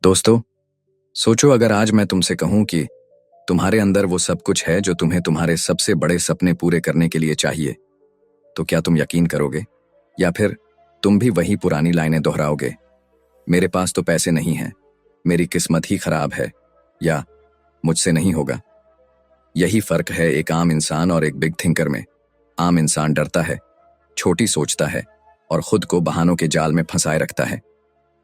दोस्तों, सोचो अगर आज मैं तुमसे कहूं कि तुम्हारे अंदर वो सब कुछ है जो तुम्हें तुम्हारे सबसे बड़े सपने पूरे करने के लिए चाहिए, तो क्या तुम यकीन करोगे? या फिर तुम भी वही पुरानी लाइनें दोहराओगे? मेरे पास तो पैसे नहीं हैं, मेरी किस्मत ही खराब है, या मुझसे नहीं होगा। यही फर्क है एक आम इंसान और एक बिग थिंकर में। आम इंसान डरता है, छोटी सोचता है और खुद को बहानों के जाल में फंसाए रखता है।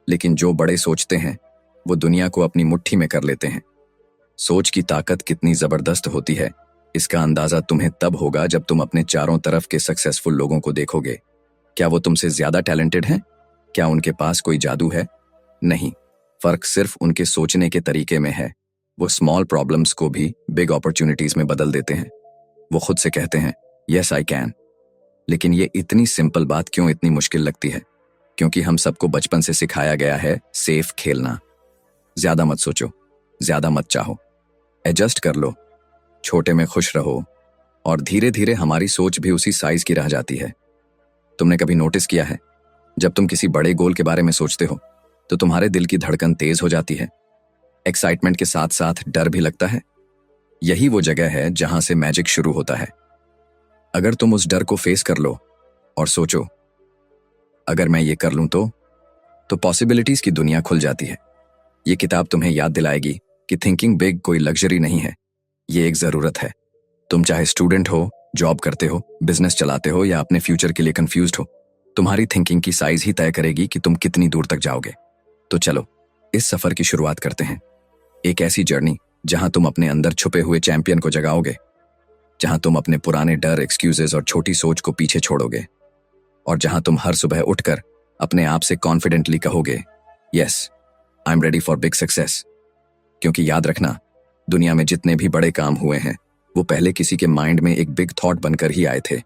लेकिन जो बड़े सोचते हैं वो दुनिया को अपनी मुट्ठी में कर लेते हैं। सोच की ताकत कितनी जबरदस्त होती है, इसका अंदाजा तुम्हें तब होगा जब तुम अपने चारों तरफ के सक्सेसफुल लोगों को देखोगे। क्या वो तुमसे ज्यादा टैलेंटेड हैं? क्या उनके पास कोई जादू है? नहीं, फर्क सिर्फ उनके सोचने के तरीके में है। वो स्मॉल प्रॉब्लम्स को भी बिग अपॉर्चुनिटीज में बदल देते हैं। वो खुद से कहते हैं, यस आई कैन। लेकिन ये इतनी सिंपल बात क्यों इतनी मुश्किल लगती है? क्योंकि हम सबको बचपन से सिखाया गया है सेफ खेलना। ज्यादा मत सोचो, ज्यादा मत चाहो, एडजस्ट कर लो, छोटे में खुश रहो, और धीरे धीरे हमारी सोच भी उसी साइज की रह जाती है। तुमने कभी नोटिस किया है, जब तुम किसी बड़े गोल के बारे में सोचते हो तो तुम्हारे दिल की धड़कन तेज हो जाती है, एक्साइटमेंट के साथ साथ डर भी लगता है। यही वो जगह है जहां से मैजिक शुरू होता है। अगर तुम उस डर को फेस कर लो और सोचो, अगर मैं ये कर लूं तो पॉसिबिलिटीज की दुनिया खुल जाती है। ये किताब तुम्हें याद दिलाएगी कि थिंकिंग बिग कोई लग्जरी नहीं है, ये एक जरूरत है। तुम चाहे स्टूडेंट हो, जॉब करते हो, बिजनेस चलाते हो या अपने फ्यूचर के लिए कंफ्यूज्ड हो, तुम्हारी थिंकिंग की साइज ही तय करेगी कि तुम कितनी दूर तक जाओगे। तो चलो इस सफर की शुरुआत करते हैं। एक ऐसी जर्नी जहां तुम अपने अंदर छुपे हुए चैंपियन को जगाओगे, जहां तुम अपने पुराने डर, एक्सक्यूजेस और छोटी सोच को पीछे छोड़ोगे, और जहां तुम हर सुबह उठकर अपने आप से कॉन्फिडेंटली कहोगे, yes I am ready for big success. क्योंकि याद रखना, दुनिया में जितने भी बड़े काम हुए हैं वो पहले किसी के माइंड में एक बिग थॉट बनकर ही आए थे।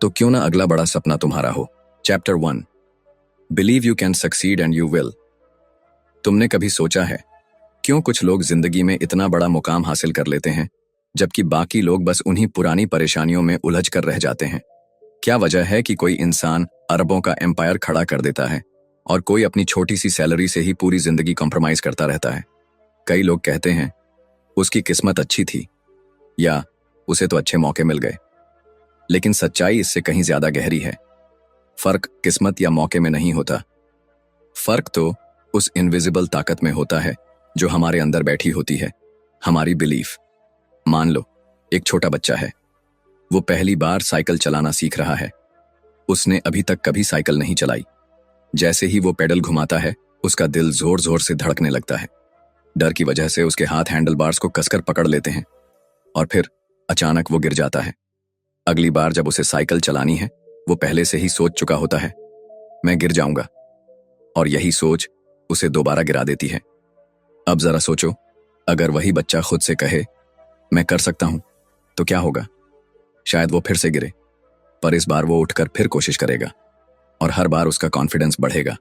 तो क्यों ना अगला बड़ा सपना तुम्हारा हो। Chapter 1, believe you can succeed and you will. तुमने कभी सोचा है क्यों कुछ लोग जिंदगी में इतना बड़ा मुकाम हासिल कर लेते हैं जबकि बाकी लोग बस उन्हीं पुरानी परेशानियों में उलझ कर रह जाते हैं? क्या वजह है कि कोई इंसान अरबों का एम्पायर खड़ा कर देता है और कोई अपनी छोटी सी सैलरी से ही पूरी जिंदगी कॉम्प्रोमाइज करता रहता है? कई लोग कहते हैं उसकी किस्मत अच्छी थी, या उसे तो अच्छे मौके मिल गए। लेकिन सच्चाई इससे कहीं ज्यादा गहरी है। फर्क किस्मत या मौके में नहीं होता, फर्क तो उस इनविजिबल ताकत में होता है जो हमारे अंदर बैठी होती है, हमारी बिलीफ। मान लो एक छोटा बच्चा है, वो पहली बार साइकिल चलाना सीख रहा है। उसने अभी तक कभी साइकिल नहीं चलाई। जैसे ही वो पेडल घुमाता है उसका दिल जोर जोर से धड़कने लगता है। डर की वजह से उसके हाथ हैंडल बार्स को कसकर पकड़ लेते हैं, और फिर अचानक वो गिर जाता है। अगली बार जब उसे साइकिल चलानी है वो पहले से ही सोच चुका होता है, मैं गिर जाऊंगा, और यही सोच उसे दोबारा गिरा देती है। अब जरा सोचो, अगर वही बच्चा खुद से कहे मैं कर सकता हूं, तो क्या होगा? शायद वो फिर से गिरे, पर इस बार वो उठकर फिर कोशिश करेगा, और हर बार उसका कॉन्फिडेंस बढ़ेगा।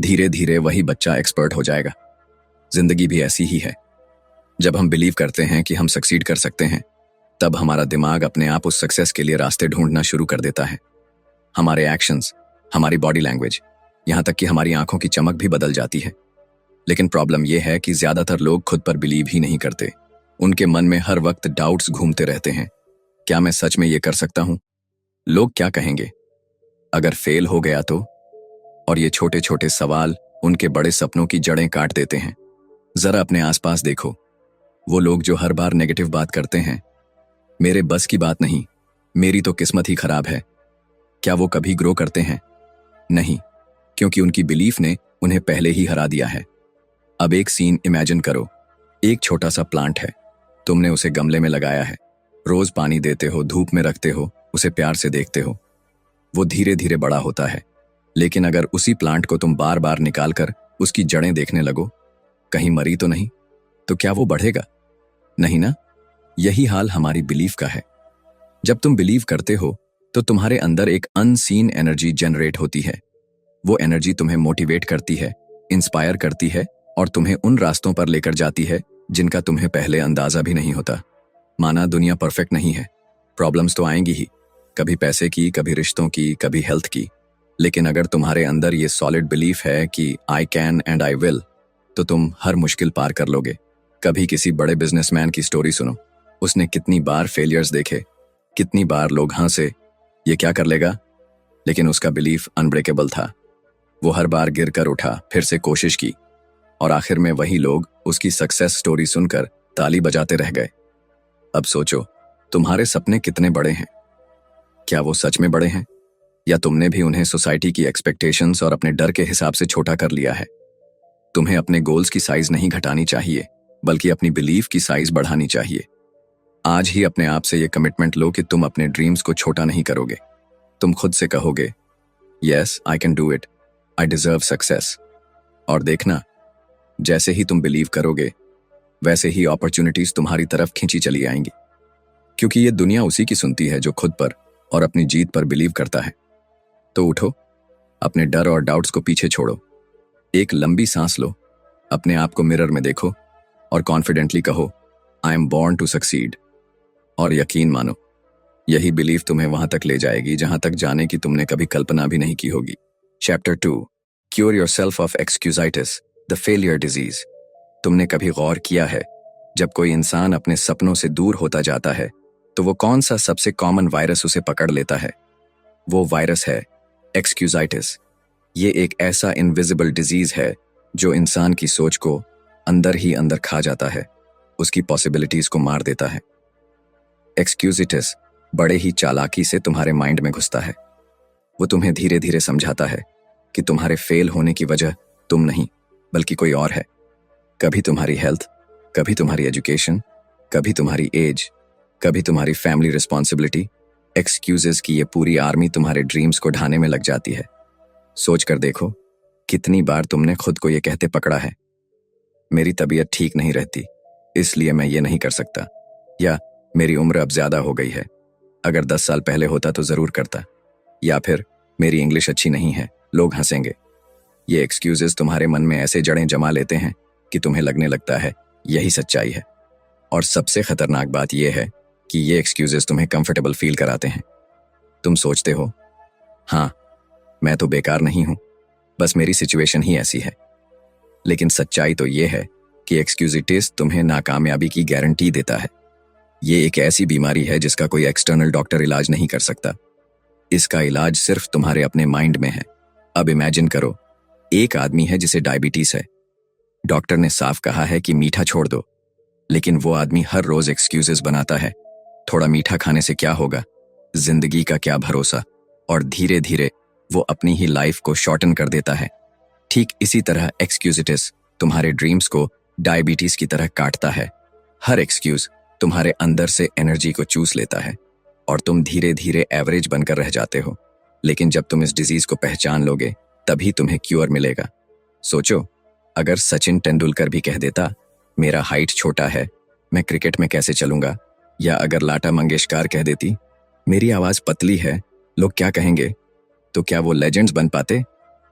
धीरे धीरे वही बच्चा एक्सपर्ट हो जाएगा। जिंदगी भी ऐसी ही है। जब हम बिलीव करते हैं कि हम सक्सीड कर सकते हैं, तब हमारा दिमाग अपने आप उस सक्सेस के लिए रास्ते ढूंढना शुरू कर देता है। हमारे एक्शंस, हमारी बॉडी लैंग्वेज, यहां तक कि हमारी आंखों की चमक भी बदल जाती है। लेकिन प्रॉब्लम यह है कि ज्यादातर लोग खुद पर बिलीव ही नहीं करते। उनके मन में हर वक्त डाउट्स घूमते रहते हैं। क्या मैं सच में ये कर सकता हूं? लोग क्या कहेंगे? अगर फेल हो गया तो? और ये छोटे छोटे सवाल उनके बड़े सपनों की जड़ें काट देते हैं। जरा अपने आसपास देखो, वो लोग जो हर बार नेगेटिव बात करते हैं, मेरे बस की बात नहीं, मेरी तो किस्मत ही खराब है, क्या वो कभी ग्रो करते हैं? नहीं, क्योंकि उनकी बिलीफ ने उन्हें पहले ही हरा दिया है। अब एक सीन इमेजिन करो। एक छोटा सा प्लांट है, तुमने उसे गमले में लगाया है, रोज पानी देते हो, धूप में रखते हो, उसे प्यार से देखते हो। वो धीरे धीरे बड़ा होता है। लेकिन अगर उसी प्लांट को तुम बार बार निकालकर उसकी जड़ें देखने लगो, कहीं मरी तो नहीं, तो क्या वो बढ़ेगा? नहीं ना। यही हाल हमारी बिलीफ का है। जब तुम बिलीव करते हो तो तुम्हारे अंदर एक अनसीन एनर्जी जनरेट होती है। वो एनर्जी तुम्हें मोटिवेट करती है, इंस्पायर करती है, और तुम्हें उन रास्तों पर लेकर जाती है जिनका तुम्हें पहले अंदाजा भी नहीं होता। माना दुनिया परफेक्ट नहीं है, प्रॉब्लम्स तो आएंगी ही, कभी पैसे की, कभी रिश्तों की, कभी हेल्थ की। लेकिन अगर तुम्हारे अंदर ये सॉलिड बिलीफ है कि I can and I will, तो तुम हर मुश्किल पार कर लोगे। कभी किसी बड़े बिजनेसमैन की स्टोरी सुनो, उसने कितनी बार फेलियर्स देखे, कितनी बार लोग हंसे, ये क्या कर लेगा, लेकिन उसका बिलीफ अनब्रेकेबल था। वो हर बार गिर कर उठा, फिर से कोशिश की, और आखिर में वही लोग उसकी सक्सेस स्टोरी सुनकर ताली बजाते रह गए। अब सोचो, तुम्हारे सपने कितने बड़े हैं? क्या वो सच में बड़े हैं, या तुमने भी उन्हें सोसाइटी की एक्सपेक्टेशंस और अपने डर के हिसाब से छोटा कर लिया है? तुम्हें अपने गोल्स की साइज नहीं घटानी चाहिए, बल्कि अपनी बिलीफ की साइज बढ़ानी चाहिए। आज ही अपने आप से ये कमिटमेंट लो कि तुम अपने ड्रीम्स को छोटा नहीं करोगे। तुम खुद से कहोगे, yes I can do it, I deserve success. और देखना, जैसे ही तुम बिलीव करोगे, वैसे ही अपॉर्चुनिटीज तुम्हारी तरफ खींची चली आएंगी। क्योंकि ये दुनिया उसी की सुनती है जो खुद पर और अपनी जीत पर बिलीव करता है। तो उठो, अपने डर और डाउट्स को पीछे छोड़ो, एक लंबी सांस लो, अपने आप को मिरर में देखो और कॉन्फिडेंटली कहो, I am born to succeed. और यकीन मानो, यही बिलीफ तुम्हें वहां तक ले जाएगी जहां तक जाने की तुमने कभी कल्पना भी नहीं की होगी। Chapter 2, cure yourself of excusitis, the failure disease. तुमने कभी गौर किया है, जब कोई इंसान अपने सपनों से दूर होता जाता है, तो वो कौन सा सबसे कॉमन वायरस उसे पकड़ लेता है? वो वायरस है एक्सक्यूजाइटिस। ये एक ऐसा इनविजिबल डिजीज है जो इंसान की सोच को अंदर ही अंदर खा जाता है, उसकी पॉसिबिलिटीज को मार देता है। एक्सक्यूजिटिस बड़े ही चालाकी से तुम्हारे माइंड में घुसता है। वो तुम्हें धीरे धीरे समझाता है कि तुम्हारे फेल होने की वजह तुम नहीं, बल्कि कोई और है। कभी तुम्हारी हेल्थ, कभी तुम्हारी एजुकेशन, कभी तुम्हारी एज, कभी तुम्हारी फैमिली रिस्पॉन्सिबिलिटी। एक्सक्यूजेस की ये पूरी आर्मी तुम्हारे ड्रीम्स को ढाने में लग जाती है। सोच कर देखो, कितनी बार तुमने खुद को ये कहते पकड़ा है, मेरी तबीयत ठीक नहीं रहती, इसलिए मैं ये नहीं कर सकता, या मेरी उम्र अब ज्यादा हो गई है, अगर 10 साल पहले होता तो जरूर करता, या फिर मेरी इंग्लिश अच्छी नहीं है, लोग हंसेंगे। ये एक्सक्यूजेस तुम्हारे मन में ऐसे जड़ें जमा लेते हैं कि तुम्हें लगने लगता है यही सच्चाई है। और सबसे खतरनाक बात यह है कि ये एक्सक्यूजेस तुम्हें कंफर्टेबल फील कराते हैं। तुम सोचते हो, हाँ मैं तो बेकार नहीं हूं, बस मेरी सिचुएशन ही ऐसी है। लेकिन सच्चाई तो ये है कि एक्सक्यूजिटिस तुम्हें नाकामयाबी की गारंटी देता है। ये एक ऐसी बीमारी है जिसका कोई एक्सटर्नल डॉक्टर इलाज नहीं कर सकता। इसका इलाज सिर्फ तुम्हारे अपने माइंड में है। अब इमेजिन करो, एक आदमी है जिसे डायबिटीज है। डॉक्टर ने साफ कहा है कि मीठा छोड़ दो, लेकिन वो आदमी हर रोज एक्सक्यूजेस बनाता है। थोड़ा मीठा खाने से क्या होगा, जिंदगी का क्या भरोसा, और धीरे धीरे वो अपनी ही लाइफ को शॉर्टन कर देता है। ठीक इसी तरह एक्सक्यूजिटिस तुम्हारे ड्रीम्स को डायबिटीज की तरह काटता है। हर एक्सक्यूज तुम्हारे अंदर से एनर्जी को चूस लेता है और तुम धीरे धीरे एवरेज बनकर रह जाते हो। लेकिन जब तुम इस डिजीज को पहचान लोगे, तभी तुम्हें क्योर मिलेगा। सोचो, अगर सचिन तेंदुलकर भी कह देता, मेरा हाइट छोटा है, मैं क्रिकेट में कैसे चलूंगा, या अगर लता मंगेशकर कह देती, मेरी आवाज पतली है, लोग क्या कहेंगे, तो क्या वो लेजेंड्स बन पाते?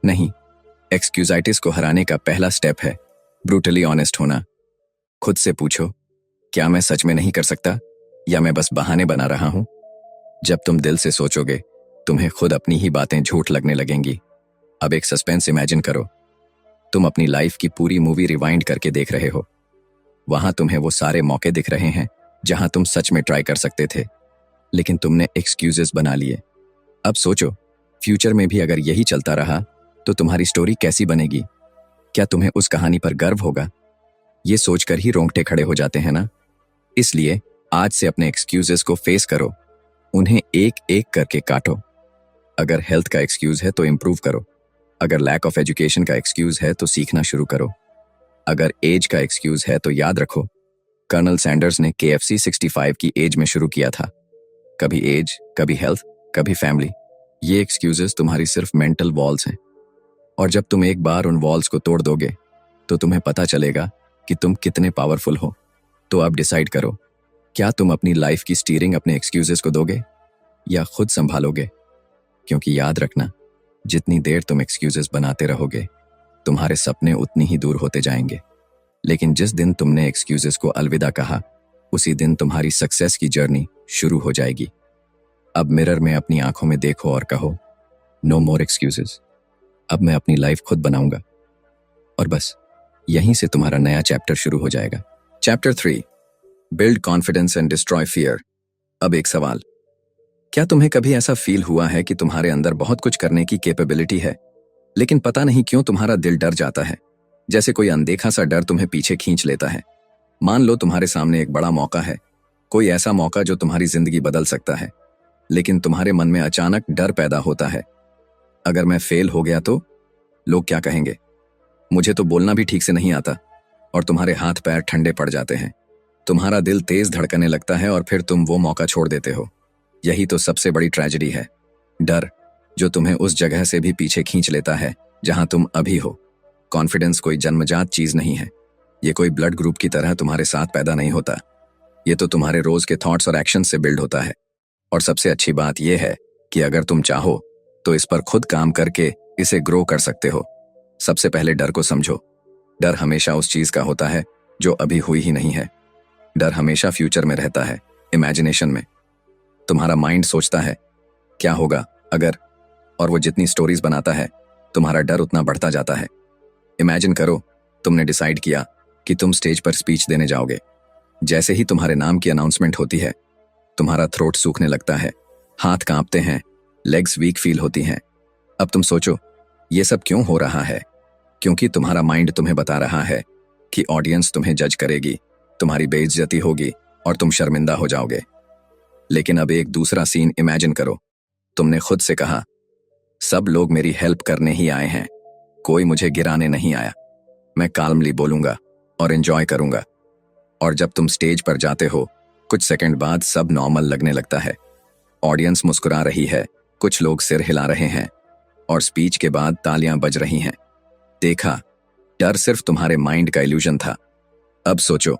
नहीं। एक्सक्यूजाइटिस को हराने का पहला स्टेप है ब्रूटली ऑनेस्ट होना। खुद से पूछो, क्या मैं सच में नहीं कर सकता, या मैं बस बहाने बना रहा हूं? जब तुम दिल से सोचोगे, तुम्हें खुद अपनी ही बातें झूठ लगने लगेंगी। अब एक सस्पेंस इमेजिन करो। तुम अपनी लाइफ की पूरी मूवी रिवाइंड करके देख रहे हो। वहां तुम्हें वो सारे मौके दिख रहे हैं जहां तुम सच में ट्राई कर सकते थे, लेकिन तुमने एक्सक्यूजेस बना लिए। अब सोचो, फ्यूचर में भी अगर यही चलता रहा तो तुम्हारी स्टोरी कैसी बनेगी? क्या तुम्हें उस कहानी पर गर्व होगा? ये सोचकर ही रोंगटे खड़े हो जाते हैं ना। इसलिए आज से अपने एक्सक्यूजेस को फेस करो, उन्हें एक एक करके काटो। अगर हेल्थ का एक्सक्यूज है तो इम्प्रूव करो, अगर लैक ऑफ एजुकेशन का एक्सक्यूज है तो सीखना शुरू करो, अगर एज का एक्सक्यूज है तो याद रखो, कर्नल सैंडर्स ने KFC 65 की एज में शुरू किया था। कभी एज, कभी हेल्थ, कभी फैमिली। ये एक्सक्यूजेस तुम्हारी सिर्फ मेंटल वॉल्स हैं, और जब तुम एक बार उन वॉल्स को तोड़ दोगे तो तुम्हें पता चलेगा कि तुम कितने पावरफुल हो। तो अब डिसाइड करो, क्या तुम अपनी लाइफ की स्टीयरिंग अपने एक्सक्यूजेस को दोगे या खुद संभालोगे? क्योंकि याद रखना, जितनी देर तुम एक्सक्यूजेस बनाते रहोगे, तुम्हारे सपने उतनी ही दूर होते जाएंगे। लेकिन जिस दिन तुमने एक्सक्यूजेस को अलविदा कहा, उसी दिन तुम्हारी सक्सेस की जर्नी शुरू हो जाएगी। अब मिरर में अपनी आंखों में देखो और कहो, नो मोर एक्सक्यूजेस। अब मैं अपनी लाइफ खुद बनाऊंगा। और बस यहीं से तुम्हारा नया चैप्टर शुरू हो जाएगा। Chapter 3, build confidence and destroy fear. अब एक सवाल, क्या तुम्हें कभी ऐसा फील हुआ है कि तुम्हारे अंदर बहुत कुछ करने की कैपेबिलिटी है, लेकिन पता नहीं क्यों तुम्हारा दिल डर जाता है? जैसे कोई अनदेखा सा डर तुम्हें पीछे खींच लेता है। मान लो तुम्हारे सामने एक बड़ा मौका है, कोई ऐसा मौका जो तुम्हारी जिंदगी बदल सकता है, लेकिन तुम्हारे मन में अचानक डर पैदा होता है। अगर मैं फेल हो गया तो लोग क्या कहेंगे? मुझे तो बोलना भी ठीक से नहीं आता। और तुम्हारे हाथ पैर ठंडे पड़ जाते हैं, तुम्हारा दिल तेज धड़कने लगता है और फिर तुम वो मौका छोड़ देते हो। यही तो सबसे बड़ी ट्रेजेडी है, डर, जो तुम्हें उस जगह से भी पीछे खींच लेता है जहां तुम अभी हो। कॉन्फिडेंस कोई जन्मजात चीज नहीं है, ये कोई ब्लड ग्रुप की तरह तुम्हारे साथ पैदा नहीं होता। ये तो तुम्हारे रोज के थॉट्स और एक्शन से बिल्ड होता है। और सबसे अच्छी बात यह है कि अगर तुम चाहो तो इस पर खुद काम करके इसे ग्रो कर सकते हो। सबसे पहले डर को समझो। डर हमेशा उस चीज का होता है जो अभी हुई ही नहीं है। डर हमेशा फ्यूचर में रहता है, इमेजिनेशन में। तुम्हारा माइंड सोचता है क्या होगा अगर, और वो जितनी स्टोरीज बनाता है तुम्हारा डर उतना बढ़ता जाता है। इमेजिन करो, तुमने डिसाइड किया कि तुम स्टेज पर स्पीच देने जाओगे। जैसे ही तुम्हारे नाम की अनाउंसमेंट होती है, तुम्हारा थ्रोट सूखने लगता है, हाथ कांपते हैं, लेग्स वीक फील होती हैं। अब तुम सोचो, ये सब क्यों हो रहा है? क्योंकि तुम्हारा माइंड तुम्हें बता रहा है कि ऑडियंस तुम्हें जज करेगी, तुम्हारी बेइज्जती होगी और तुम शर्मिंदा हो जाओगे। लेकिन अब एक दूसरा सीन इमेजिन करो। तुमने खुद से कहा, सब लोग मेरी हेल्प करने ही आए हैं, कोई मुझे गिराने नहीं आया। मैं काल्मली बोलूंगा और एंजॉय करूंगा। और जब तुम स्टेज पर जाते हो, कुछ सेकंड बाद सब नॉर्मल लगने लगता है। ऑडियंस मुस्कुरा रही है, कुछ लोग सिर हिला रहे हैं और स्पीच के बाद तालियां बज रही हैं। देखा, डर सिर्फ तुम्हारे माइंड का इल्यूजन था। अब सोचो,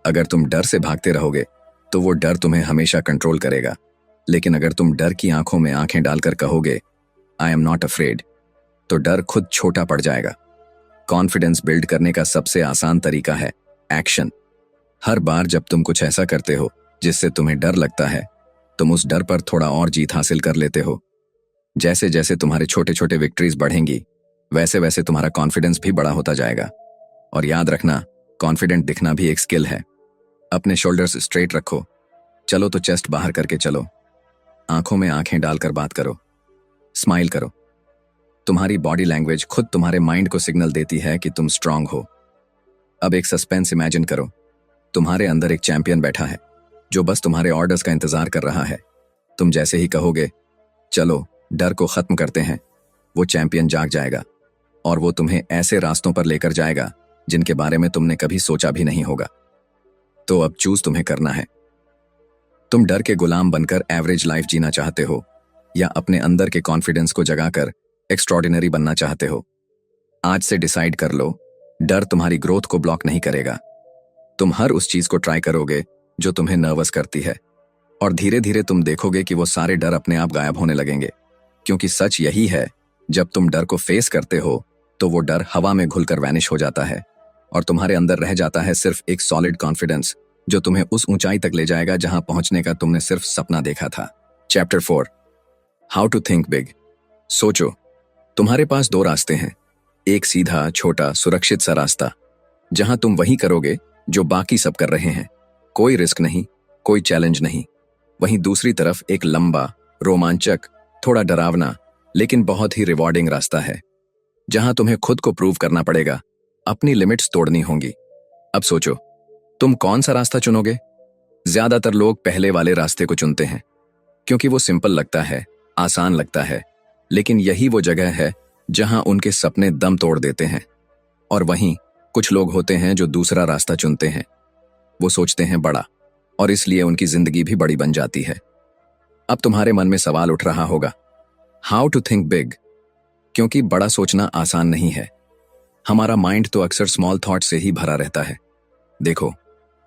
अगर तुम डर से भागते रहोगे तो वो डर तुम्हें हमेशा कंट्रोल करेगा। लेकिन अगर तुम डर की आंखों में आंखें डालकर कहोगे, आई एम नॉट अफ्रेड, तो डर खुद छोटा पड़ जाएगा। कॉन्फिडेंस बिल्ड करने का सबसे आसान तरीका है एक्शन। हर बार जब तुम कुछ ऐसा करते हो जिससे तुम्हें डर लगता है, तुम उस डर पर थोड़ा और जीत हासिल कर लेते हो। जैसे जैसे तुम्हारे छोटे छोटे विक्ट्रीज बढ़ेंगी, वैसे वैसे तुम्हारा कॉन्फिडेंस भी बड़ा होता जाएगा। और याद रखना, कॉन्फिडेंट दिखना भी एक स्किल है। अपने शोल्डर्स स्ट्रेट रखो, चलो तो चेस्ट बाहर करके चलो, आंखों में आंखें डालकर बात करो, स्माइल करो। तुम्हारी बॉडी लैंग्वेज खुद तुम्हारे माइंड को सिग्नल देती है कि तुम स्ट्रांग हो। अब एक सस्पेंस इमेजिन करो। तुम्हारे अंदर एक चैंपियन बैठा है जो बस तुम्हारे ऑर्डर्स का इंतजार कर रहा है। तुम जैसे ही कहोगे, चलो डर को खत्म करते हैं, वो चैंपियन जाग जाएगा और वो तुम्हें ऐसे रास्तों पर लेकर जाएगा जिनके बारे में तुमने कभी सोचा भी नहीं होगा। तो अब चूज तुम्हें करना है। तुम डर के गुलाम बनकर एवरेज लाइफ जीना चाहते हो या अपने अंदर के कॉन्फिडेंस को जगाकर एक्स्ट्रॉर्डिनरी बनना चाहते हो? आज से डिसाइड कर लो, डर तुम्हारी ग्रोथ को ब्लॉक नहीं करेगा। तुम हर उस चीज को ट्राई करोगे जो तुम्हें नर्वस करती है, और धीरे धीरे तुम देखोगे कि वो सारे डर अपने आप गायब होने लगेंगे। क्योंकि सच यही है, जब तुम डर को फेस करते हो तो वो डर हवा में घुलकर वैनिश हो जाता है और तुम्हारे अंदर रह जाता है सिर्फ एक सॉलिड कॉन्फिडेंस जो तुम्हें उस ऊंचाई तक ले जाएगा जहां पहुंचने का तुमने सिर्फ सपना देखा था। Chapter 4, how to think big. सोचो, तुम्हारे पास दो रास्ते हैं। एक सीधा, छोटा, सुरक्षित सा रास्ता जहां तुम वही करोगे जो बाकी सब कर रहे हैं, कोई रिस्क नहीं, कोई चैलेंज नहीं। वहीं दूसरी तरफ एक लंबा, रोमांचक, थोड़ा डरावना लेकिन बहुत ही रिवॉर्डिंग रास्ता है जहां तुम्हें खुद को प्रूव करना पड़ेगा, अपनी लिमिट्स तोड़नी होंगी। अब सोचो, तुम कौन सा रास्ता चुनोगे? ज्यादातर लोग पहले वाले रास्ते को चुनते हैं क्योंकि वो सिंपल लगता है, आसान लगता है, लेकिन यही वो जगह है जहां उनके सपने दम तोड़ देते हैं। और वहीं कुछ लोग होते हैं जो दूसरा रास्ता चुनते हैं। वो सोचते हैं बड़ा और इसलिए उनकी जिंदगी भी बड़ी बन जाती है। अब तुम्हारे मन में सवाल उठ रहा होगा, हाउ टू थिंक बिग? क्योंकि बड़ा सोचना आसान नहीं है। हमारा माइंड तो अक्सर स्मॉल थॉट से ही भरा रहता है। देखो,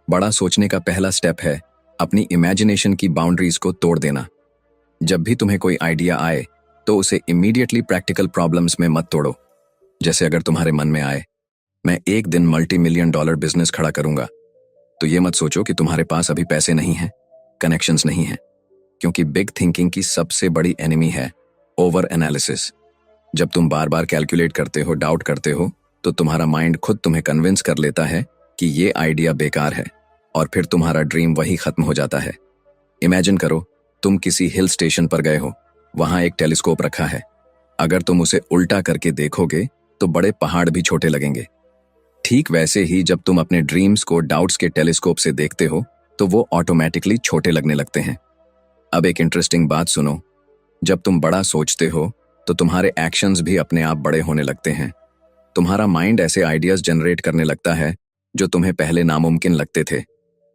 बड़ा सोचने का पहला स्टेप है अपनी इमेजिनेशन की बाउंड्रीज को तोड़ देना। जब भी तुम्हें कोई आइडिया आए तो उसे इमीडिएटली प्रैक्टिकल प्रॉब्लम्स में मत तोड़ो। जैसे अगर तुम्हारे मन में आए, मैं एक दिन $multi-million बिजनेस खड़ा करूंगा, तो ये मत सोचो कि तुम्हारे पास अभी पैसे नहीं हैं, कनेक्शंस नहीं हैं, क्योंकि बिग थिंकिंग की सबसे बड़ी एनिमी है ओवर एनालिसिस। जब तुम बार बार कैलकुलेट करते हो, डाउट करते हो, तो तुम्हारा माइंड खुद तुम्हें कन्विंस कर लेता है कि ये आइडिया बेकार है, और फिर तुम्हारा ड्रीम वही खत्म हो जाता है। इमेजिन करो, तुम किसी हिल स्टेशन पर गए हो, वहां एक टेलीस्कोप रखा है। अगर तुम उसे उल्टा करके देखोगे तो बड़े पहाड़ भी छोटे लगेंगे। ठीक वैसे ही जब तुम अपने ड्रीम्स को डाउट्स के टेलीस्कोप से देखते हो तो वो ऑटोमेटिकली छोटे लगने लगते हैं। अब एक इंटरेस्टिंग बात सुनो, जब तुम बड़ा सोचते हो तो तुम्हारे एक्शंस भी अपने आप बड़े होने लगते हैं। तुम्हारा माइंड ऐसे आइडियाज जनरेट करने लगता है जो तुम्हें पहले नामुमकिन लगते थे।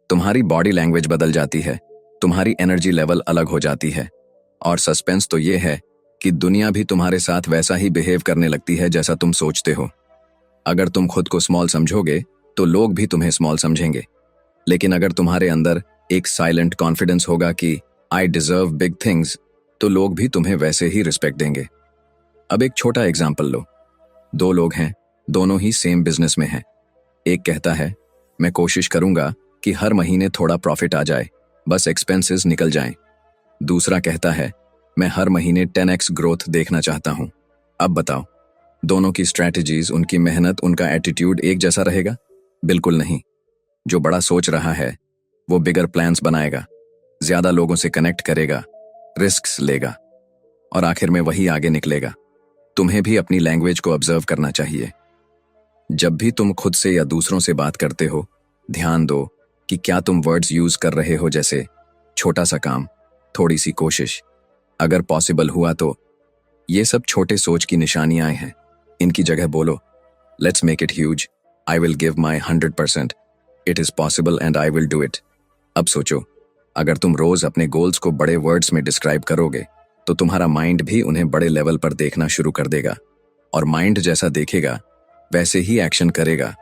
तुम्हारी बॉडी लैंग्वेज बदल जाती है, तुम्हारी एनर्जी लेवल अलग हो जाती है, और सस्पेंस तो ये है कि दुनिया भी तुम्हारे साथ वैसा ही बिहेव करने लगती है जैसा तुम सोचते हो। अगर तुम खुद को स्मॉल समझोगे तो लोग भी तुम्हें स्मॉल समझेंगे, लेकिन अगर तुम्हारे अंदर एक साइलेंट कॉन्फिडेंस होगा कि आई डिजर्व बिग थिंग्स, तो लोग भी तुम्हें वैसे ही रिस्पेक्ट देंगे। अब एक छोटा एग्जाम्पल लो। दो लोग हैं, दोनों ही सेम बिजनेस में हैं। एक कहता है मैं कोशिश करूंगा कि हर महीने थोड़ा प्रॉफिट आ जाए, बस एक्सपेंसेस निकल जाएं। दूसरा कहता है मैं हर महीने 10x ग्रोथ देखना चाहता हूं। अब बताओ, दोनों की स्ट्रैटेजीज, उनकी मेहनत, उनका एटीट्यूड एक जैसा रहेगा? बिल्कुल नहीं। जो बड़ा सोच रहा है वो बिगर प्लान्स बनाएगा, ज्यादा लोगों से कनेक्ट करेगा, रिस्क्स लेगा, और आखिर में वही आगे निकलेगा। तुम्हें भी अपनी लैंग्वेज को ऑब्जर्व करना चाहिए। जब भी तुम खुद से या दूसरों से बात करते हो, ध्यान दो कि क्या तुम वर्ड्स यूज कर रहे हो जैसे छोटा सा काम, थोड़ी सी कोशिश, अगर पॉसिबल हुआ तो। ये सब छोटे सोच की निशानियां हैं। इनकी जगह बोलो let's make it huge, I will give my 100%, it is possible and I will do it. अब सोचो, अगर तुम रोज अपने गोल्स को बड़े वर्ड्स में डिस्क्राइब करोगे तो तुम्हारा माइंड भी उन्हें बड़े लेवल पर देखना शुरू कर देगा, और माइंड जैसा देखेगा वैसे ही एक्शन करेगा।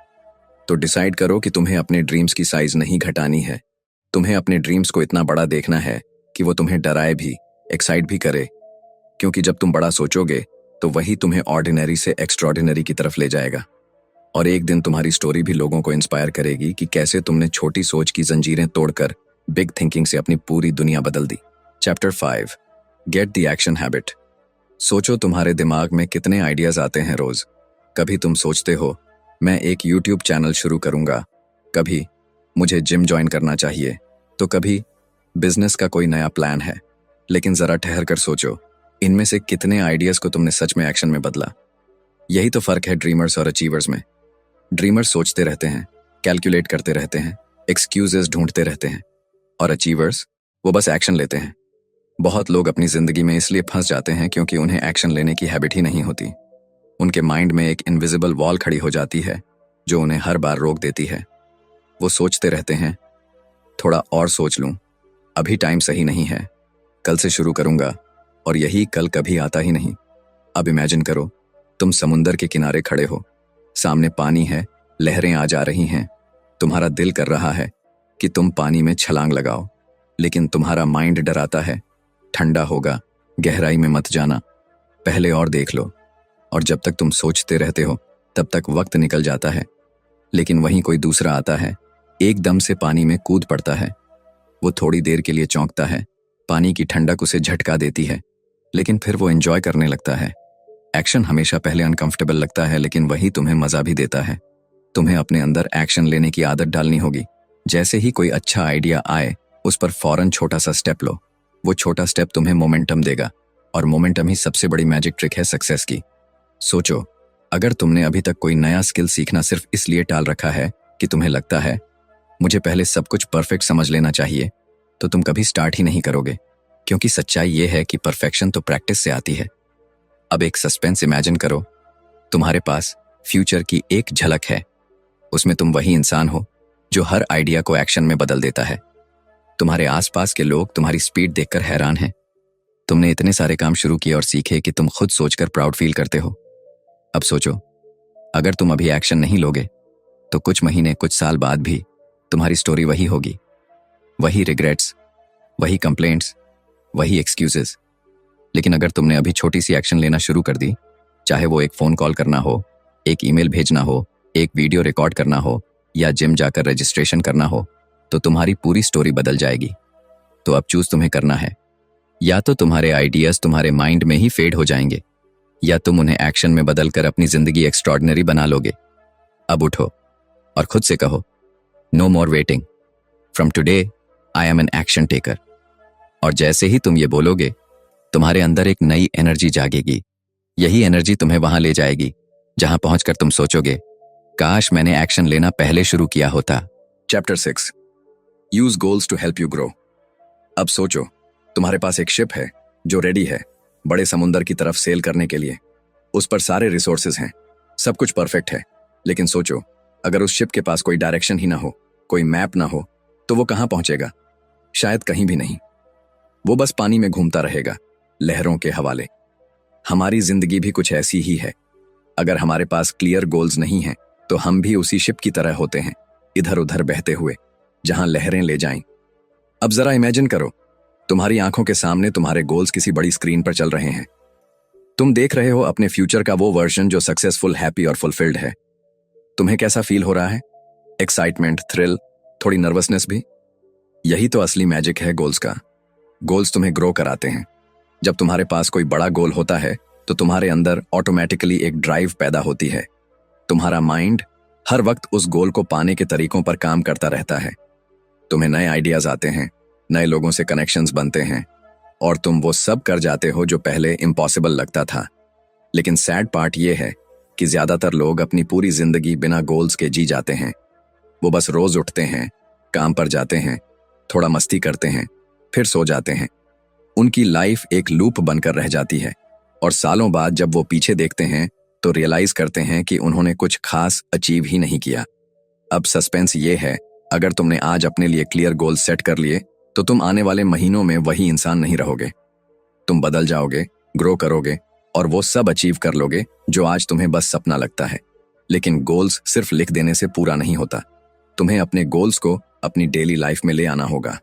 तो डिसाइड करो कि तुम्हें अपने ड्रीम्स की साइज नहीं घटानी है। तुम्हें अपने ड्रीम्स को इतना बड़ा देखना है कि वो तुम्हें डराए भी, एक्साइट भी करे, क्योंकि जब तुम बड़ा सोचोगे तो वही तुम्हें ऑर्डिनरी से एक्स्ट्रॉर्डिनरी की तरफ ले जाएगा। और एक दिन तुम्हारी स्टोरी भी लोगों को इंस्पायर करेगी कि कैसे तुमने छोटी सोच की जंजीरें तोड़कर बिग थिंकिंग से अपनी पूरी दुनिया बदल दी। Chapter 5, get the action habit. सोचो, तुम्हारे दिमाग में कितने आइडियाज आते हैं रोज। कभी तुम सोचते हो मैं एक यूट्यूब चैनल शुरू करूंगा, कभी मुझे जिम ज्वाइन करना चाहिए, तो कभी बिजनेस का कोई नया प्लान है। लेकिन जरा ठहर कर सोचो, इनमें से कितने आइडियाज को तुमने सच में एक्शन में बदला? यही तो फर्क है ड्रीमर्स और अचीवर्स में। ड्रीमर्स सोचते रहते हैं, कैलकुलेट करते रहते हैं, एक्सक्यूजेस ढूंढते रहते हैं, और अचीवर्स वो बस एक्शन लेते हैं। बहुत लोग अपनी जिंदगी में इसलिए फंस जाते हैं क्योंकि उन्हें एक्शन लेने की हैबिट ही नहीं होती। उनके माइंड में एक इनविजिबल वॉल खड़ी हो जाती है जो उन्हें हर बार रोक देती है। वो सोचते रहते हैं थोड़ा और सोच लूं, अभी टाइम सही नहीं है, कल से शुरू करूंगा, और यही कल कभी आता ही नहीं। अब इमेजिन करो, तुम समुंदर के किनारे खड़े हो, सामने पानी है, लहरें आ जा रही हैं, तुम्हारा दिल कर रहा है कि तुम पानी में छलांग लगाओ, लेकिन तुम्हारा माइंड डराता है ठंडा होगा, गहराई में मत जाना, पहले और देख लो। और जब तक तुम सोचते रहते हो तब तक वक्त निकल जाता है। लेकिन वहीं कोई दूसरा आता है, एकदम से पानी में कूद पड़ता है। वो थोड़ी देर के लिए चौंकता है, पानी की ठंडक उसे झटका देती है, लेकिन फिर वो एंजॉय करने लगता है। एक्शन हमेशा पहले अनकंफर्टेबल लगता है, लेकिन वही तुम्हें मजा भी देता है। तुम्हें अपने अंदर एक्शन लेने की आदत डालनी होगी। जैसे ही कोई अच्छा आइडिया आए, उस पर फौरन छोटा सा स्टेप लो। वो छोटा स्टेप तुम्हें मोमेंटम देगा, और मोमेंटम ही सबसे बड़ी मैजिक ट्रिक है सक्सेस की। सोचो, अगर तुमने अभी तक कोई नया स्किल सीखना सिर्फ इसलिए टाल रखा है कि तुम्हें लगता है मुझे पहले सब कुछ परफेक्ट समझ लेना चाहिए, तो तुम कभी स्टार्ट ही नहीं करोगे, क्योंकि सच्चाई ये है कि परफेक्शन तो प्रैक्टिस से आती है। अब एक सस्पेंस इमेजिन करो, तुम्हारे पास फ्यूचर की एक झलक है। उसमें तुम वही इंसान हो जो हर आइडिया को एक्शन में बदल देता है। तुम्हारे आसपास के लोग तुम्हारी स्पीड देखकर हैरान हैं। तुमने इतने सारे काम शुरू किए और सीखे कि तुम खुद सोचकर प्राउड फील करते हो। अब सोचो, अगर तुम अभी एक्शन नहीं लोगे तो कुछ महीने, कुछ साल बाद भी तुम्हारी स्टोरी वही होगी। वही रिग्रेट्स, वही कंप्लेंट्स, वही एक्सक्यूजेस। लेकिन अगर तुमने अभी छोटी सी एक्शन लेना शुरू कर दी, चाहे वो एक फोन कॉल करना हो, एक ईमेल भेजना हो, एक वीडियो रिकॉर्ड करना हो, या जिम जाकर रजिस्ट्रेशन करना हो, तो तुम्हारी पूरी स्टोरी बदल जाएगी। तो अब चूज तुम्हें करना है। या तो तुम्हारे आइडियाज तुम्हारे माइंड में ही फेड हो जाएंगे, या तुम उन्हें एक्शन में बदलकर अपनी जिंदगी एक्स्ट्रॉर्डिनरी बना लोगे। अब उठो और खुद से कहो, no more waiting, from today I am an action taker. और जैसे ही तुम ये बोलोगे, तुम्हारे अंदर एक नई एनर्जी जागेगी। यही एनर्जी तुम्हें वहां ले जाएगी जहां पहुंचकर तुम सोचोगे, काश मैंने एक्शन लेना पहले शुरू किया होता। Chapter 6, use goals to help you grow. अब सोचो, तुम्हारे पास एक शिप है जो रेडी है बड़े समुंदर की तरफ सेल करने के लिए। उस पर सारे रिसोर्सेज हैं, सब कुछ परफेक्ट है। लेकिन सोचो, अगर उस शिप के पास कोई डायरेक्शन ही ना हो, कोई मैप ना हो, तो वो कहां पहुंचेगा? शायद कहीं भी नहीं। वो बस पानी में घूमता रहेगा, लहरों के हवाले। हमारी जिंदगी भी कुछ ऐसी ही है। अगर हमारे पास क्लियर गोल्स नहीं हैं, तो हम भी उसी शिप की तरह होते हैं, इधर उधर बहते हुए, जहां लहरें ले जाएं। अब जरा इमेजिन करो, तुम्हारी आंखों के सामने तुम्हारे गोल्स किसी बड़ी स्क्रीन पर चल रहे हैं। तुम देख रहे हो अपने फ्यूचर का वो वर्जन जो सक्सेसफुल, हैप्पी और फुलफिल्ड है। तुम्हें कैसा फील हो रहा है? एक्साइटमेंट, थ्रिल, थोड़ी नर्वसनेस भी? यही तो असली मैजिक है गोल्स का। गोल्स तुम्हें ग्रो कराते हैं। जब तुम्हारे पास कोई बड़ा गोल होता है, तो तुम्हारे अंदर ऑटोमेटिकली एक ड्राइव पैदा होती है। तुम्हारा माइंड हर वक्त उस गोल को पाने के तरीकों पर काम करता रहता है। तुम्हें नए आइडियाज आते हैं, नए लोगों से कनेक्शंस बनते हैं, और तुम वो सब कर जाते हो जो पहले इम्पॉसिबल लगता था। लेकिन सैड पार्ट ये है कि ज्यादातर लोग अपनी पूरी जिंदगी बिना गोल्स के जी जाते हैं। वो बस रोज उठते हैं, काम पर जाते हैं, थोड़ा मस्ती करते हैं, फिर सो जाते हैं। उनकी लाइफ एक लूप बनकर रह जाती है, और सालों बाद जब वो पीछे देखते हैं तो रियलाइज करते हैं कि उन्होंने कुछ खास अचीव ही नहीं किया। अब सस्पेंस ये है, अगर तुमने आज अपने लिए क्लियर गोल सेट कर लिए, तो तुम आने वाले महीनों में वही इंसान नहीं रहोगे। तुम बदल जाओगे, ग्रो करोगे, और वो सब अचीव कर लोगे जो आज तुम्हें बस सपना लगता है। लेकिन गोल्स सिर्फ लिख देने से पूरा नहीं होता। तुम्हें अपने गोल्स को अपनी डेली लाइफ में ले आना होगा।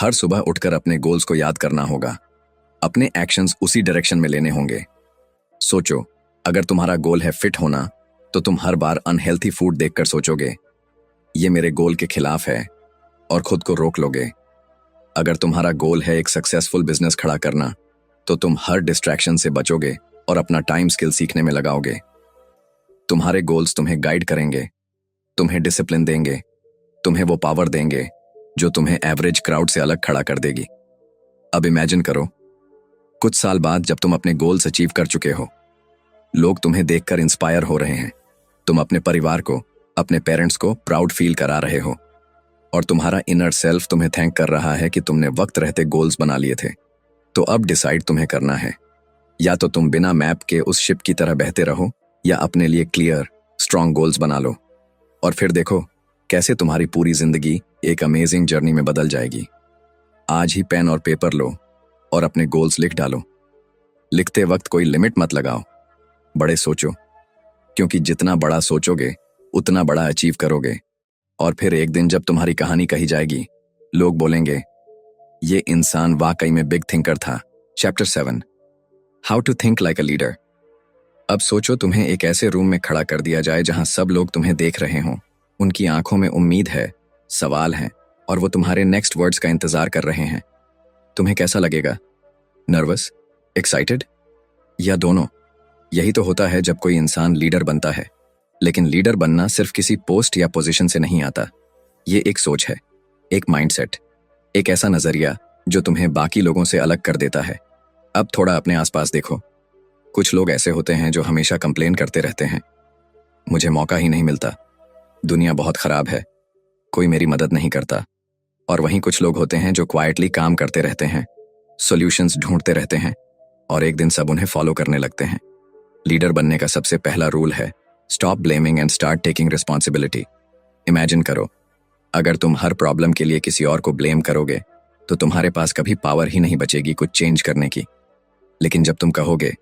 हर सुबह उठकर अपने गोल्स को याद करना होगा। अपने एक्शंस उसी डायरेक्शन में लेने होंगे। सोचो, अगर तुम्हारा गोल है फिट होना, तो तुम हर बार अनहेल्थी फूड देखकर सोचोगे, ये मेरे गोल के खिलाफ है, और खुद को रोक लोगे। अगर तुम्हारा गोल है एक सक्सेसफुल बिजनेस खड़ा करना, तो तुम हर डिस्ट्रैक्शन से बचोगे और अपना टाइम स्किल सीखने में लगाओगे। तुम्हारे गोल्स तुम्हें गाइड करेंगे, तुम्हें डिसिप्लिन देंगे, तुम्हें वो पावर देंगे जो तुम्हें एवरेज क्राउड से अलग खड़ा कर देगी। अब इमेजिन करो, कुछ साल बाद जब तुम अपने गोल्स अचीव कर चुके हो, लोग तुम्हें देखकर इंस्पायर हो रहे हैं। तुम अपने परिवार को, अपने पेरेंट्स को प्राउड फील करा रहे हो, और तुम्हारा इनर सेल्फ तुम्हें थैंक कर रहा है कि तुमने वक्त रहते गोल्स बना लिए थे। तो अब डिसाइड तुम्हें करना है, या तो तुम बिना मैप के उस शिप की तरह बहते रहो, या अपने लिए क्लियर, स्ट्रॉन्ग गोल्स बना लो, और फिर देखो कैसे तुम्हारी पूरी जिंदगी एक अमेजिंग जर्नी में बदल जाएगी। आज ही पेन और पेपर लो और अपने गोल्स लिख डालो। लिखते वक्त कोई लिमिट मत लगाओ, बड़े सोचो, क्योंकि जितना बड़ा सोचोगे उतना बड़ा अचीव करोगे। और फिर एक दिन जब तुम्हारी कहानी कही जाएगी, लोग बोलेंगे, ये इंसान वाकई में बिग थिंकर था। Chapter 7, how to think like a leader. अब सोचो, तुम्हें एक ऐसे रूम में खड़ा कर दिया जाए जहां सब लोग तुम्हें देख रहे हों। उनकी आंखों में उम्मीद है, सवाल हैं, और वो तुम्हारे नेक्स्ट वर्ड्स का इंतजार कर रहे हैं। तुम्हें कैसा लगेगा? नर्वस, एक्साइटेड, या दोनों? यही तो होता है जब कोई इंसान लीडर बनता है। लेकिन लीडर बनना सिर्फ किसी पोस्ट या पोजीशन से नहीं आता। ये एक सोच है, एक माइंडसेट, एक ऐसा नजरिया जो तुम्हें बाकी लोगों से अलग कर देता है। अब थोड़ा अपने आसपास देखो। कुछ लोग ऐसे होते हैं जो हमेशा कंप्लेन करते रहते हैं, मुझे मौका ही नहीं मिलता, दुनिया बहुत खराब है, कोई मेरी मदद नहीं करता। और वहीं कुछ लोग होते हैं जो क्वाइटली काम करते रहते हैं, सॉल्यूशंस ढूंढते रहते हैं, और एक दिन सब उन्हें फॉलो करने लगते हैं। लीडर बनने का सबसे पहला रूल है, stop blaming and start taking responsibility. Imagine करो, अगर तुम हर प्रॉब्लम के लिए किसी और को ब्लेम करोगे, तो तुम्हारे पास कभी पावर ही नहीं बचेगी कुछ चेंज करने की। लेकिन जब तुम कहोगे,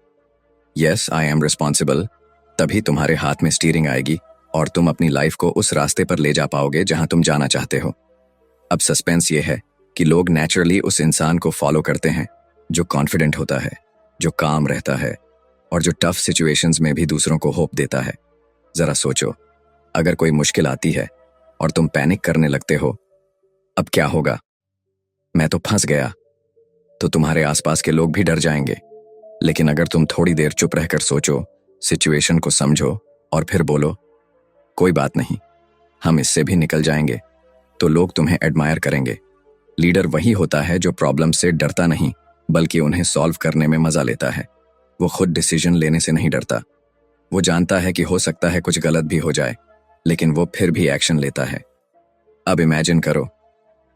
यस आई एम रिस्पॉन्सिबल, तभी तुम्हारे हाथ में स्टीयरिंग आएगी, और तुम अपनी लाइफ को उस रास्ते पर ले जा पाओगे जहां तुम जाना चाहते हो। अब सस्पेंस ये है कि लोग नेचुरली उस इंसान को फॉलो करते हैं जो कॉन्फिडेंट होता है, जो काम रहता है, और जो टफ सिचुएशंस में भी दूसरों को होप देता है। जरा सोचो, अगर कोई मुश्किल आती है और तुम पैनिक करने लगते हो, अब क्या होगा? मैं तो फंस गया, तो तुम्हारे आसपास के लोग भी डर जाएंगे। लेकिन अगर तुम थोड़ी देर चुप रहकर सोचो, सिचुएशन को समझो और फिर बोलो कोई बात नहीं, हम इससे भी निकल जाएंगे, तो लोग तुम्हें एडमायर करेंगे। लीडर वही होता है जो प्रॉब्लम से डरता नहीं, बल्कि उन्हें सॉल्व करने में मजा लेता है। वो खुद डिसीजन लेने से नहीं डरता। वो जानता है कि हो सकता है कुछ गलत भी हो जाए, लेकिन वो फिर भी एक्शन लेता है। अब इमेजिन करो,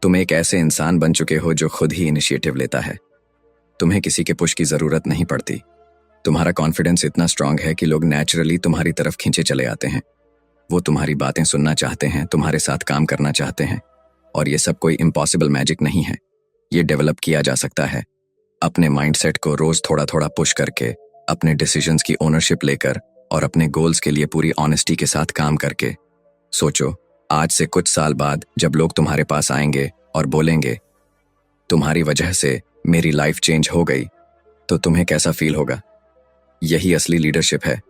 तुम एक ऐसे इंसान बन चुके हो जो खुद ही इनिशिएटिव लेता है। तुम्हें किसी के पुश की जरूरत नहीं पड़ती। तुम्हारा कॉन्फिडेंस इतना स्ट्रांग है कि लोग नेचुरली तुम्हारी तरफ खींचे चले आते हैं। वो तुम्हारी बातें सुनना चाहते हैं, तुम्हारे साथ काम करना चाहते हैं। और ये सब कोई इम्पॉसिबल मैजिक नहीं है। ये डेवलप किया जा सकता है अपने माइंडसेट को रोज थोड़ा थोड़ा पुश करके, अपने डिसीजंस की ओनरशिप लेकर और अपने गोल्स के लिए पूरी ऑनेस्टी के साथ काम करके। सोचो, आज से कुछ साल बाद जब लोग तुम्हारे पास आएंगे और बोलेंगे तुम्हारी वजह से मेरी लाइफ चेंज हो गई, तो तुम्हें कैसा फील होगा? यही असली लीडरशिप है।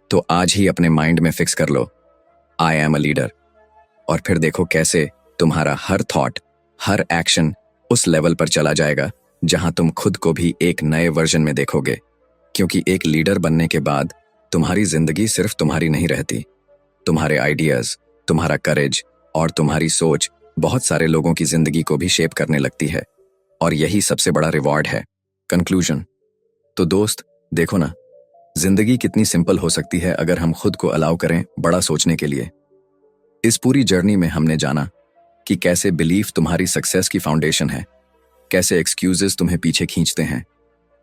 तो आज ही अपने माइंड में फिक्स कर लो, आई एम अ लीडर, और फिर देखो कैसे तुम्हारा हर थॉट, हर एक्शन उस लेवल पर चला जाएगा जहां तुम खुद को भी एक नए वर्जन में देखोगे। क्योंकि एक लीडर बनने के बाद तुम्हारी जिंदगी सिर्फ तुम्हारी नहीं रहती। तुम्हारे आइडियाज, तुम्हारा करेज और तुम्हारी सोच बहुत सारे लोगों की जिंदगी को भी शेप करने लगती है। और यही सबसे बड़ा रिवॉर्ड है। कंक्लूजन। तो दोस्त, देखो ना, जिंदगी कितनी सिंपल हो सकती है अगर हम खुद को अलाउ करें बड़ा सोचने के लिए। इस पूरी जर्नी में हमने जाना कि कैसे बिलीफ तुम्हारी सक्सेस की फाउंडेशन है, कैसे एक्सक्यूजेस तुम्हें पीछे खींचते हैं,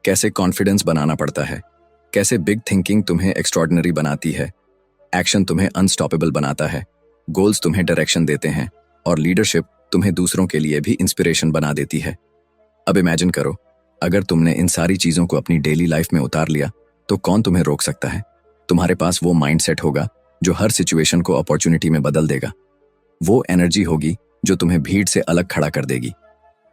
कैसे कॉन्फिडेंस बनाना पड़ता है, कैसे बिग थिंकिंग तुम्हें एक्स्ट्रॉर्डिनरी बनाती है, एक्शन तुम्हें अनस्टॉपेबल बनाता है, गोल्स तुम्हें डायरेक्शन देते हैं और लीडरशिप तुम्हें दूसरों के लिए भी इंस्पिरेशन बना देती है। अब इमेजिन करो, अगर तुमने इन सारी चीजों को अपनी डेली लाइफ में उतार लिया, तो कौन तुम्हें रोक सकता है? तुम्हारे पास वो माइंडसेट होगा जो हर सिचुएशन को अपॉर्चुनिटी में बदल देगा। वो एनर्जी होगी जो तुम्हें भीड़ से अलग खड़ा कर देगी।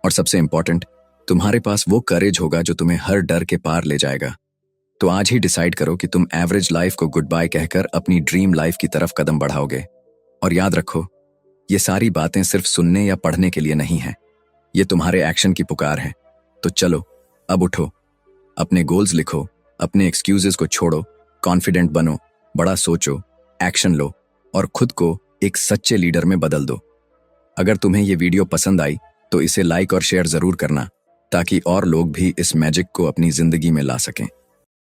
और सबसे इंपॉर्टेंट, तुम्हारे पास वो करेज होगा जो तुम्हें हर डर के पार ले जाएगा। तो आज ही डिसाइड करो कि तुम एवरेज लाइफ को गुड बाय कहकर अपनी ड्रीम लाइफ की तरफ कदम बढ़ाओगे। और याद रखो, ये सारी बातें सिर्फ सुनने या पढ़ने के लिए नहीं है, ये तुम्हारे एक्शन की पुकार है। तो चलो, अब उठो, अपने गोल्स लिखो, अपने एक्सक्यूजेस को छोड़ो, कॉन्फिडेंट बनो, बड़ा सोचो, एक्शन लो और खुद को एक सच्चे लीडर में बदल दो। अगर तुम्हें ये वीडियो पसंद आई तो इसे लाइक और शेयर जरूर करना, ताकि और लोग भी इस मैजिक को अपनी जिंदगी में ला सकें।